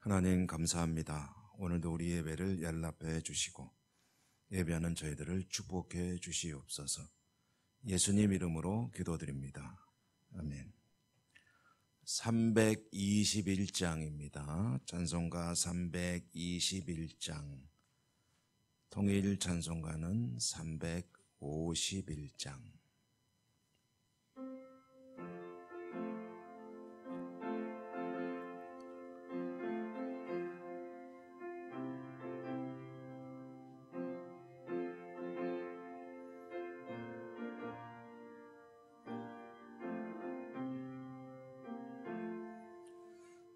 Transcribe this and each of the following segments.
하나님 감사합니다. 오늘도 우리 예배를 연락해 주시고 예배하는 저희들을 축복해 주시옵소서. 예수님 이름으로 기도드립니다. 아멘. 321장입니다. 찬송가 321장. 통일 찬송가는 351장.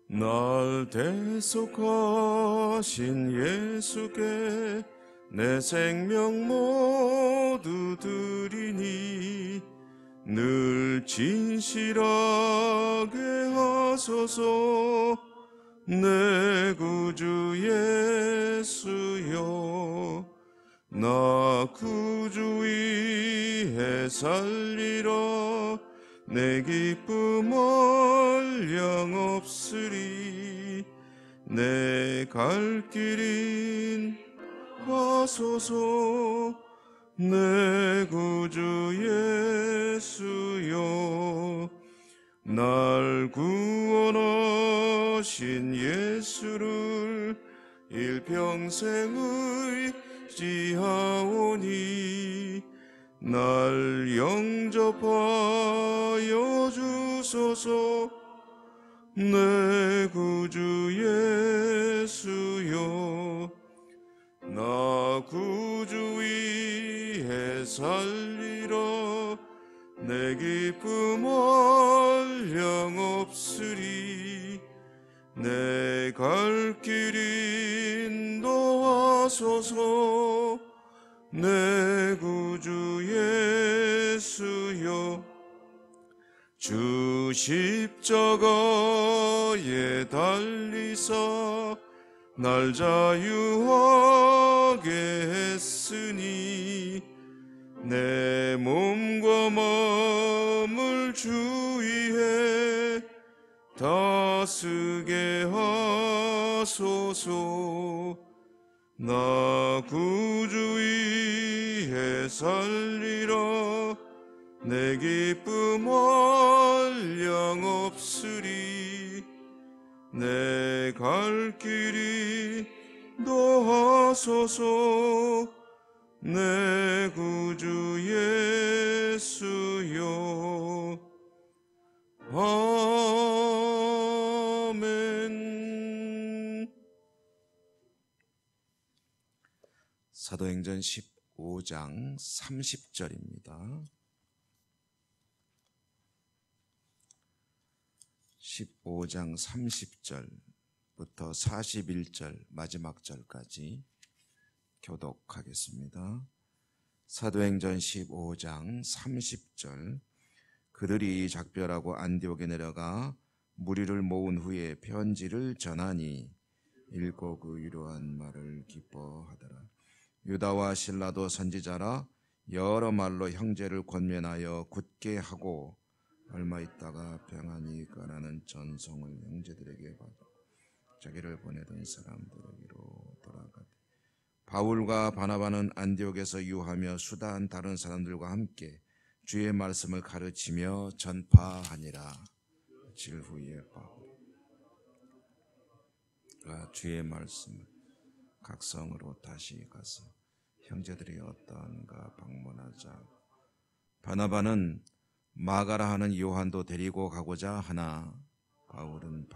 날 대속하신 예수께 내 생명 모두 드리니 늘 진실하게 하소서. 내 구주 예수여, 나 구주 위에 살리라. 내 기쁨 한량없으리. 내 갈 길인 하소서. 내 구주 예수여, 날 구원하신 예수를 일평생 의지하오니 날 영접하여 주소서. 내 구주 예수여, 나 구주 위에 살리라. 내 기쁨 한량없으리. 내 갈 길 인도하소서. 내 구주 예수여, 주 십자가에 달리사 날 자유하게 했으니 내 몸과 마음을 주 위에 다스게 하소서. 나 구주 위에 살리라. 내 기쁨 한량없으리. 내 갈 길이 인도하소서. 내 구주 예수여. 아멘. 사도행전 15장 30절입니다. 15장 30절부터 41절 마지막 절까지 교독하겠습니다. 사도행전 15장 30절. 그들이 작별하고 안디옥에 내려가 무리를 모은 후에 편지를 전하니 읽고 그 위로한 말을 기뻐하더라. 유다와 실라도 선지자라 여러 말로 형제를 권면하여 굳게 하고 얼마 있다가 평안히 가라는 전송을 형제들에게 받고 자기를 보내던 사람들에게로 돌아가되, 바울과 바나바는 안디옥에서 유하며 수다한 다른 사람들과 함께 주의 말씀을 가르치며 전파하니라. 질 후에 바울과 주의 말씀을 각 성으로 다시 가서 형제들이 어떠한가 방문하자. 바나바는 마가라 하는 요한도 데리고 가고자 하나 바울은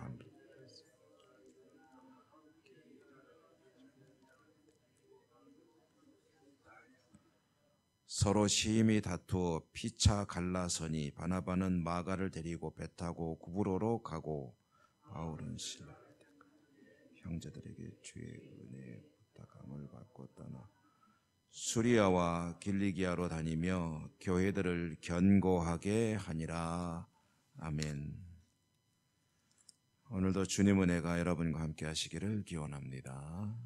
서로 심히 다투어 피차 갈라서니 바나바는 마가를 데리고 배 타고 구브로로 가고 바울은 실라 형제들에게 주의 은혜의 부탁함을 받고 떠나 수리아와 길리기아로 다니며 교회들을 견고하게 하니라. 아멘. 오늘도 주님 은혜가 여러분과 함께 하시기를 기원합니다.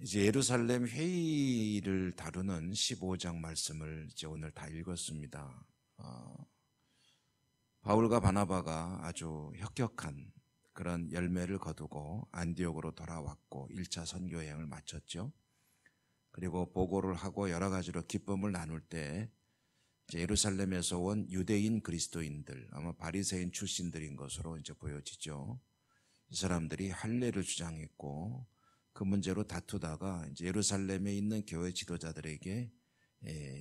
이제 예루살렘 회의를 다루는 15장 말씀을 이제 오늘 다 읽었습니다. 바울과 바나바가 아주 혁혁한 그런 열매를 거두고 안디옥으로 돌아왔고 1차 선교 여행을 마쳤죠. 그리고 보고를 하고 여러 가지로 기쁨을 나눌 때 이제 예루살렘에서 온 유대인 그리스도인들, 아마 바리새인 출신들인 것으로 이제 보여지죠. 이 사람들이 할례를 주장했고 그 문제로 다투다가 이제 예루살렘에 있는 교회 지도자들에게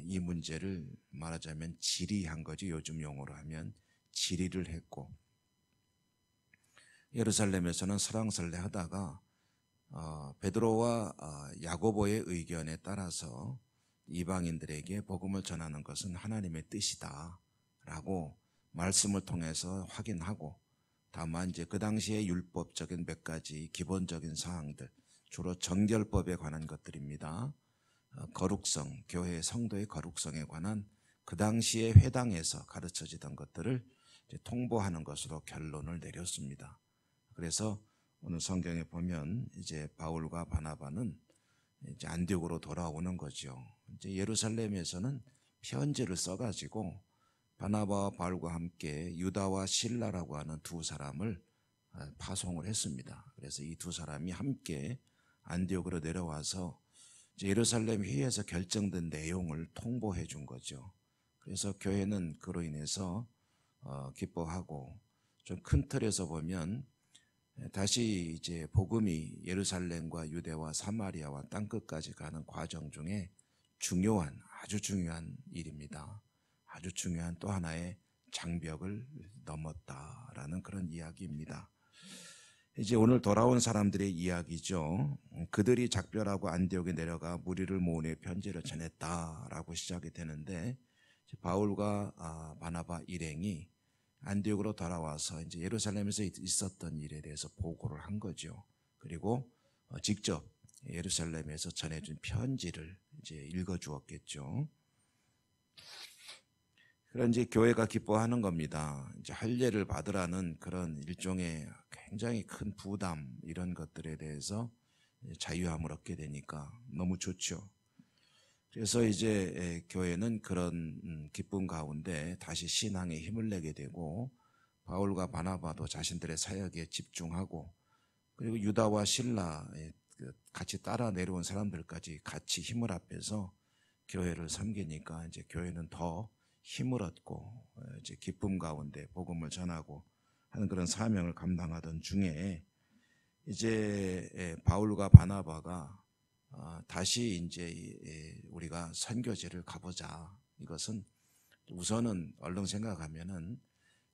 이 문제를 말하자면 질의한 거지, 요즘 용어로 하면 질의를 했고, 예루살렘에서는 설왕설래 하다가 베드로와 야고보의 의견에 따라서 이방인들에게 복음을 전하는 것은 하나님의 뜻이다 라고 말씀을 통해서 확인하고, 다만 이제 그 당시에 율법적인 몇 가지 기본적인 사항들, 주로 정결법에 관한 것들입니다. 거룩성, 교회 성도의 거룩성에 관한 그 당시에 회당에서 가르쳐지던 것들을 이제 통보하는 것으로 결론을 내렸습니다. 그래서 오늘 성경에 보면 이제 바울과 바나바는 이제 안디옥으로 돌아오는 거죠. 이제 예루살렘에서는 편지를 써가지고 바나바와 바울과 함께 유다와 실라라고 하는 두 사람을 파송을 했습니다. 그래서 이 두 사람이 함께 안디옥으로 내려와서 이제 예루살렘 회의에서 결정된 내용을 통보해 준 거죠. 그래서 교회는 그로 인해서 기뻐하고, 좀 큰 틀에서 보면 다시 이제 복음이 예루살렘과 유대와 사마리아와 땅끝까지 가는 과정 중에 중요한, 아주 중요한 일입니다. 아주 중요한 또 하나의 장벽을 넘었다라는 그런 이야기입니다. 이제 오늘 돌아온 사람들의 이야기죠. 그들이 작별하고 안디옥에 내려가 무리를 모으니 편지를 전했다라고 시작이 되는데, 바울과 바나바 일행이 안디옥으로 돌아와서 이제 예루살렘에서 있었던 일에 대해서 보고를 한 거죠. 그리고 직접 예루살렘에서 전해준 편지를 이제 읽어주었겠죠. 그런 이제 교회가 기뻐하는 겁니다. 이제 할례를 받으라는 그런 일종의 굉장히 큰 부담, 이런 것들에 대해서 자유함을 얻게 되니까 너무 좋죠. 그래서 이제 교회는 그런 기쁨 가운데 다시 신앙에 힘을 내게 되고, 바울과 바나바도 자신들의 사역에 집중하고, 그리고 유다와 실라 같이 따라 내려온 사람들까지 같이 힘을 합해서 교회를 섬기니까 이제 교회는 더 힘을 얻고 이제 기쁨 가운데 복음을 전하고 하는 그런 사명을 감당하던 중에 이제 바울과 바나바가 다시 이제 우리가 선교지를 가보자. 이것은 우선은 얼른 생각하면은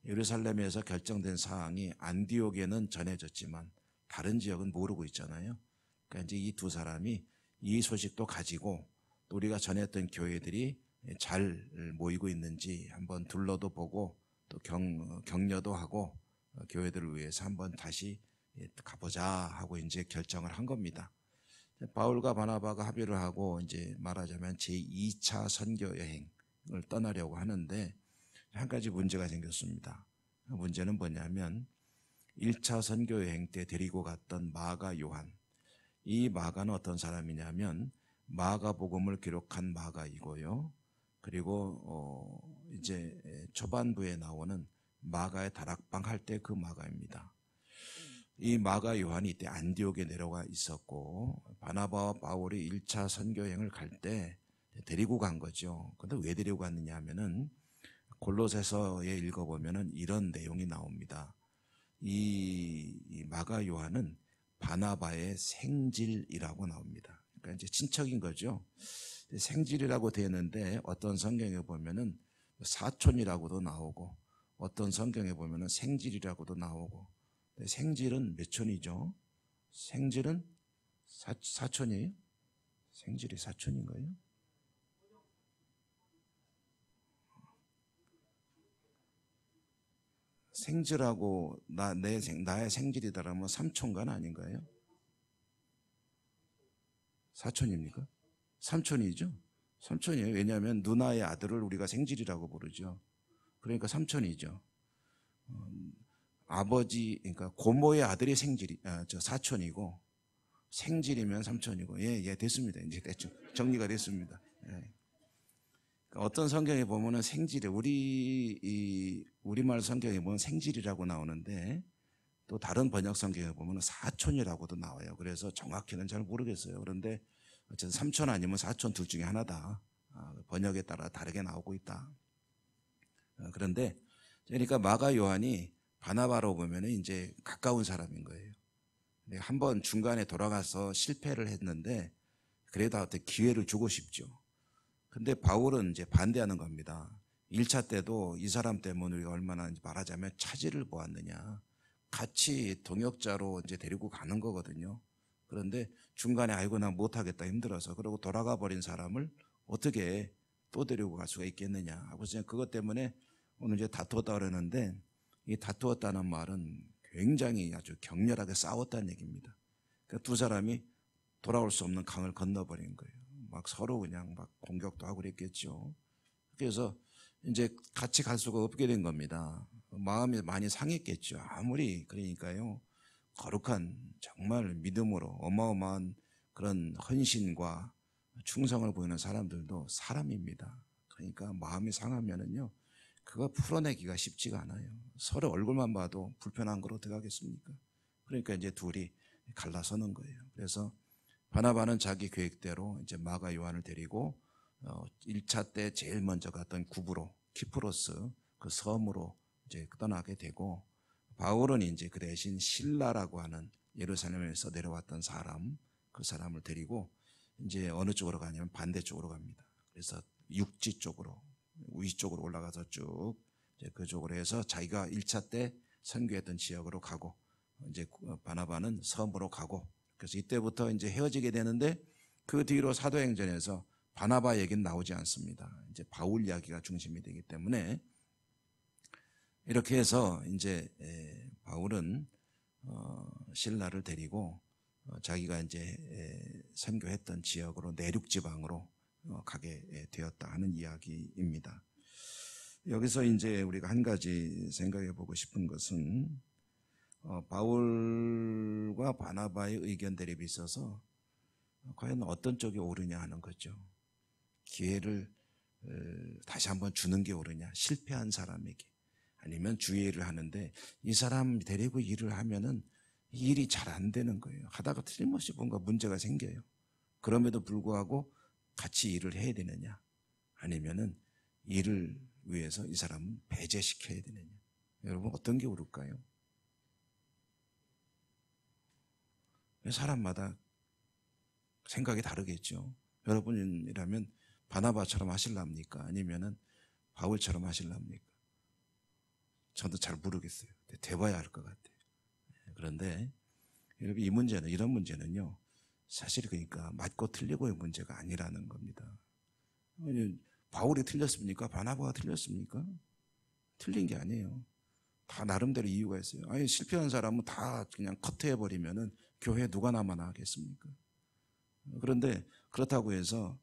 예루살렘에서 결정된 사항이 안디옥에는 전해졌지만 다른 지역은 모르고 있잖아요. 그러니까 이제 이 두 사람이 이 소식도 가지고 또 우리가 전했던 교회들이 잘 모이고 있는지 한번 둘러도 보고 또 격려도 하고 교회들을 위해서 한번 다시 가보자 하고 이제 결정을 한 겁니다. 바울과 바나바가 합의를 하고 이제 말하자면 제2차 선교 여행을 떠나려고 하는데 한 가지 문제가 생겼습니다. 문제는 뭐냐면 1차 선교 여행 때 데리고 갔던 마가 요한, 이 마가는 어떤 사람이냐면 마가복음을 기록한 마가이고요. 그리고 이제 초반부에 나오는 마가의 다락방 할 때 그 마가입니다. 이 마가 요한이 이때 안디옥에 내려가 있었고 바나바와 바울이 1차 선교여행을 갈 때 데리고 간 거죠. 그런데 왜 데리고 갔느냐 하면은 골로새서에 읽어보면은 이런 내용이 나옵니다. 이 마가 요한은 바나바의 생질이라고 나옵니다. 그러니까 이제 친척인 거죠. 생질이라고 되어 있는데 어떤 성경에 보면은 사촌이라고도 나오고 어떤 성경에 보면은 생질이라고도 나오고, 생질은 몇 촌이죠? 생질은 사촌이에요? 생질이 사촌인가요? 생질하고 나의 생질이다라면 삼촌간 아닌가요? 사촌입니까? 삼촌이죠? 삼촌이에요. 왜냐하면 누나의 아들을 우리가 생질이라고 부르죠. 그러니까 삼촌이죠. 아버지, 그러니까 고모의 아들이 사촌이고 생질이면 삼촌이고, 예, 됐습니다. 이제 대충 정리가 됐습니다. 예. 어떤 성경에 보면은 생질이 우리말 성경에 보면 생질이라고 나오는데 또 다른 번역 성경에 보면은 사촌이라고도 나와요. 그래서 정확히는 잘 모르겠어요. 그런데 어쨌든 삼촌 아니면 사촌 둘 중에 하나다. 번역에 따라 다르게 나오고 있다. 그런데 그러니까 마가 요한이 바나바로 보면은 이제 가까운 사람인 거예요. 한번 중간에 돌아가서 실패를 했는데 그래도 어떤 기회를 주고 싶죠. 근데 바울은 이제 반대하는 겁니다. 1차 때도 이 사람 때문에 우리가 얼마나 말하자면 차질을 보았느냐. 같이 동역자로 이제 데리고 가는 거거든요. 그런데 중간에 아이고 나 못하겠다 힘들어서 그러고 돌아가 버린 사람을 어떻게 또 데리고 갈 수가 있겠느냐 하고 그것 때문에 오늘 이제 다투었다 그러는데 이 다투었다는 말은 굉장히 아주 격렬하게 싸웠다는 얘기입니다. 그러니까 두 사람이 돌아올 수 없는 강을 건너버린 거예요. 막 서로 그냥 막 공격도 하고 그랬겠죠. 그래서 이제 같이 갈 수가 없게 된 겁니다. 마음이 많이 상했겠죠. 아무리 그러니까요. 거룩한 정말 믿음으로 어마어마한 그런 헌신과 충성을 보이는 사람들도 사람입니다. 그러니까 마음이 상하면은요. 그거 풀어내기가 쉽지가 않아요. 서로 얼굴만 봐도 불편한 걸 어떻게 하겠습니까? 그러니까 이제 둘이 갈라서는 거예요. 그래서 바나바는 자기 계획대로 이제 마가 요한을 데리고 1차 때 제일 먼저 갔던 구브로 키프로스 그 섬으로 이제 떠나게 되고 바울은 이제 그 대신 실라라고 하는 예루살렘에서 내려왔던 사람 그 사람을 데리고 이제 어느 쪽으로 가냐면 반대쪽으로 갑니다. 그래서 육지 쪽으로 위쪽으로 올라가서 쭉 이제 그쪽으로 해서 자기가 1차 때 선교했던 지역으로 가고 이제 바나바는 섬으로 가고 그래서 이때부터 이제 헤어지게 되는데 그 뒤로 사도행전에서 바나바 얘기는 나오지 않습니다. 이제 바울 이야기가 중심이 되기 때문에 이렇게 해서 이제 바울은 실라를 데리고 자기가 이제 선교했던 지역으로 내륙 지방으로 가게 되었다 하는 이야기입니다. 여기서 이제 우리가 한 가지 생각해 보고 싶은 것은 바울과 바나바의 의견 대립이 있어서 과연 어떤 쪽이 옳으냐 하는 거죠. 기회를 다시 한번 주는 게 옳으냐, 실패한 사람에게 아니면 주의를 하는데 이 사람 데리고 일을 하면은 일이 잘 안 되는 거예요. 하다가 틀림없이 뭔가 문제가 생겨요. 그럼에도 불구하고 같이 일을 해야 되느냐 아니면은 일을 위해서 이 사람은 배제시켜야 되느냐. 여러분 어떤 게 옳을까요? 사람마다 생각이 다르겠죠. 여러분이라면 바나바처럼 하실랍니까? 아니면은 바울처럼 하실랍니까? 저도 잘 모르겠어요. 돼봐야 할 것 같아요. 그런데 여러분 이 문제는 이런 문제는요. 사실 그러니까 맞고 틀리고의 문제가 아니라는 겁니다. 바울이 틀렸습니까? 바나바가 틀렸습니까? 틀린 게 아니에요. 다 나름대로 이유가 있어요. 아니 실패한 사람은 다 그냥 커트해버리면은 교회에 누가 남아나 하겠습니까? 그런데 그렇다고 해서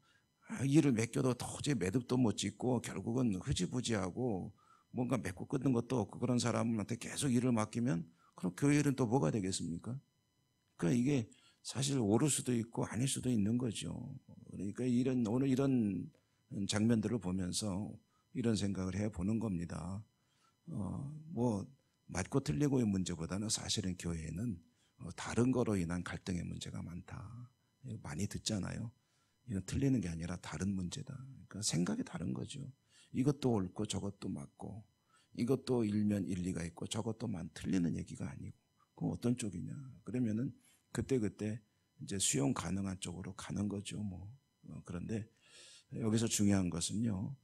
일을 맡겨도 도저히 매듭도 못 짓고 결국은 흐지부지하고 뭔가 맺고 끊는 것도 없고 그런 사람한테 계속 일을 맡기면 그럼 교회 일은 또 뭐가 되겠습니까? 그러니까 이게 사실 옳을 수도 있고 아닐 수도 있는 거죠. 그러니까 오늘 이런 장면들을 보면서 이런 생각을 해보는 겁니다. 뭐 맞고 틀리고의 문제보다는 사실은 교회에는 다른 거로 인한 갈등의 문제가 많다. 많이 듣잖아요. 이건 틀리는 게 아니라 다른 문제다. 그러니까 생각이 다른 거죠. 이것도 옳고 저것도 맞고 이것도 일면 일리가 있고 저것도 틀리는 얘기가 아니고 그럼 어떤 쪽이냐. 그러면은 그때 이제 수용 가능한 쪽으로 가는 거죠. 그런데 여기서 중요한 것은요.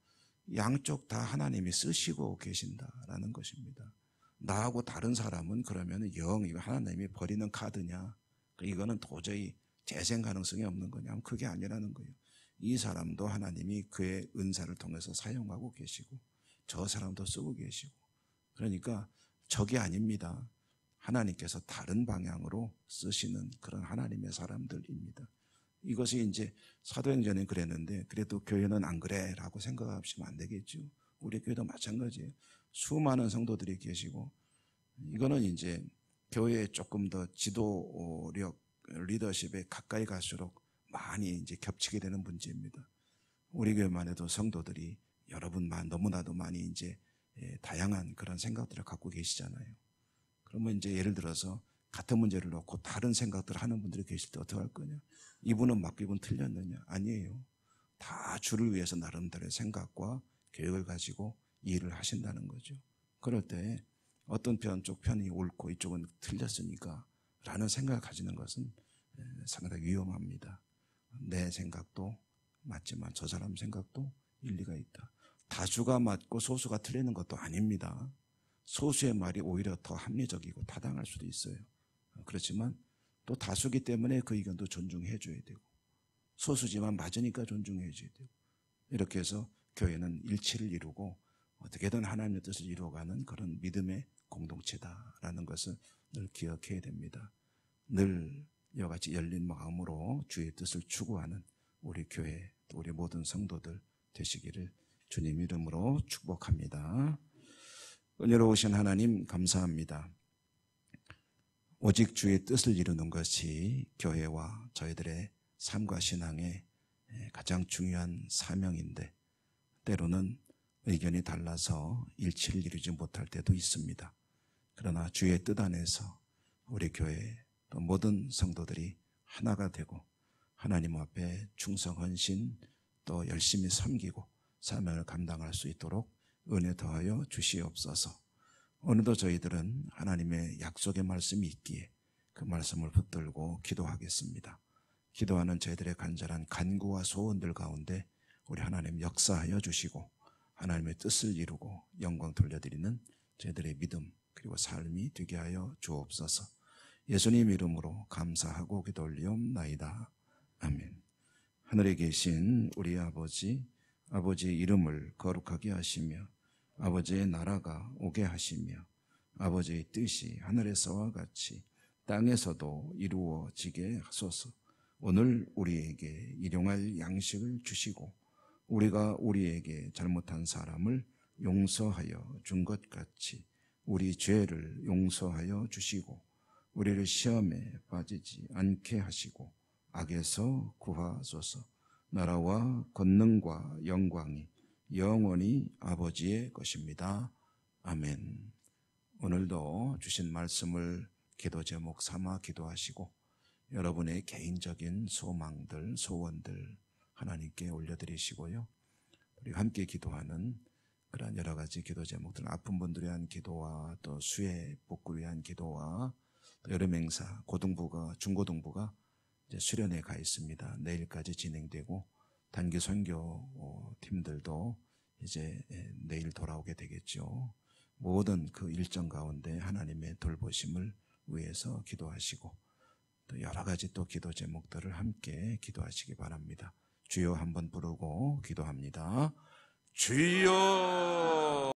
양쪽 다 하나님이 쓰시고 계신다라는 것입니다. 나하고 다른 사람은 그러면 이거 하나님이 버리는 카드냐? 이거는 도저히 재생 가능성이 없는 거냐? 그게 아니라는 거예요. 이 사람도 하나님이 그의 은사를 통해서 사용하고 계시고 저 사람도 쓰고 계시고 그러니까 적이 아닙니다. 하나님께서 다른 방향으로 쓰시는 그런 하나님의 사람들입니다. 이것이 이제 사도행전에 그랬는데 그래도 교회는 안 그래라고 생각하시면 안 되겠죠. 우리 교회도 마찬가지예요. 수많은 성도들이 계시고 이거는 이제 교회에 조금 더 지도력, 리더십에 가까이 갈수록 많이 이제 겹치게 되는 문제입니다. 우리 교회만 해도 성도들이 여러분만 너무나도 많이 이제 다양한 그런 생각들을 갖고 계시잖아요. 그러면 이제 예를 들어서 같은 문제를 놓고 다른 생각들을 하는 분들이 계실 때 어떻게 할 거냐? 이분은 맞고 이분 틀렸느냐? 아니에요. 다 주를 위해서 나름대로의 생각과 계획을 가지고 일을 하신다는 거죠. 그럴 때 어떤 쪽 편이 옳고 이쪽은 틀렸으니까 라는 생각을 가지는 것은 상당히 위험합니다. 내 생각도 맞지만 저 사람 생각도 일리가 있다. 다수가 맞고 소수가 틀리는 것도 아닙니다. 소수의 말이 오히려 더 합리적이고 타당할 수도 있어요. 그렇지만 또 다수기 때문에 그 의견도 존중해 줘야 되고, 소수지만 맞으니까 존중해 줘야 되고, 이렇게 해서 교회는 일치를 이루고 어떻게든 하나님의 뜻을 이루어가는 그런 믿음의 공동체다라는 것을 늘 기억해야 됩니다. 늘 이와 같이 열린 마음으로 주의 뜻을 추구하는 우리 교회 또 우리 모든 성도들 되시기를 주님 이름으로 축복합니다. 은혜로우신 하나님 감사합니다. 오직 주의 뜻을 이루는 것이 교회와 저희들의 삶과 신앙의 가장 중요한 사명인데, 때로는 의견이 달라서 일치를 이루지 못할 때도 있습니다. 그러나 주의 뜻 안에서 우리 교회 또 모든 성도들이 하나가 되고 하나님 앞에 충성 헌신 또 열심히 섬기고 사명을 감당할 수 있도록 은혜 더하여 주시옵소서. 오늘도 저희들은 하나님의 약속의 말씀이 있기에 그 말씀을 붙들고 기도하겠습니다. 기도하는 저희들의 간절한 간구와 소원들 가운데 우리 하나님 역사하여 주시고 하나님의 뜻을 이루고 영광 돌려드리는 저희들의 믿음 그리고 삶이 되게 하여 주옵소서. 예수님 이름으로 감사하고 기도 올리옵나이다. 아멘. 하늘에 계신 우리 아버지, 아버지의 이름을 거룩하게 하시며 아버지의 나라가 오게 하시며 아버지의 뜻이 하늘에서와 같이 땅에서도 이루어지게 하소서. 오늘 우리에게 일용할 양식을 주시고 우리가 우리에게 잘못한 사람을 용서하여 준 것 같이 우리 죄를 용서하여 주시고 우리를 시험에 빠지지 않게 하시고 악에서 구하소서. 나라와 권능과 영광이 영원히 아버지의 것입니다. 아멘. 오늘도 주신 말씀을 기도 제목 삼아 기도하시고 여러분의 개인적인 소망들, 소원들 하나님께 올려드리시고요. 우리 함께 기도하는 그런 여러 가지 기도 제목들, 아픈 분들을 위한 기도와 또 수해 복구를 위한 기도와 또 여름 행사, 고등부가, 중고등부가 이제 수련회 가 있습니다. 내일까지 진행되고 단기 선교 팀들도 이제 내일 돌아오게 되겠죠. 모든 그 일정 가운데 하나님의 돌보심을 위해서 기도하시고 또 여러 가지 또 기도 제목들을 함께 기도하시기 바랍니다. 주여 한번 부르고 기도합니다. 주여.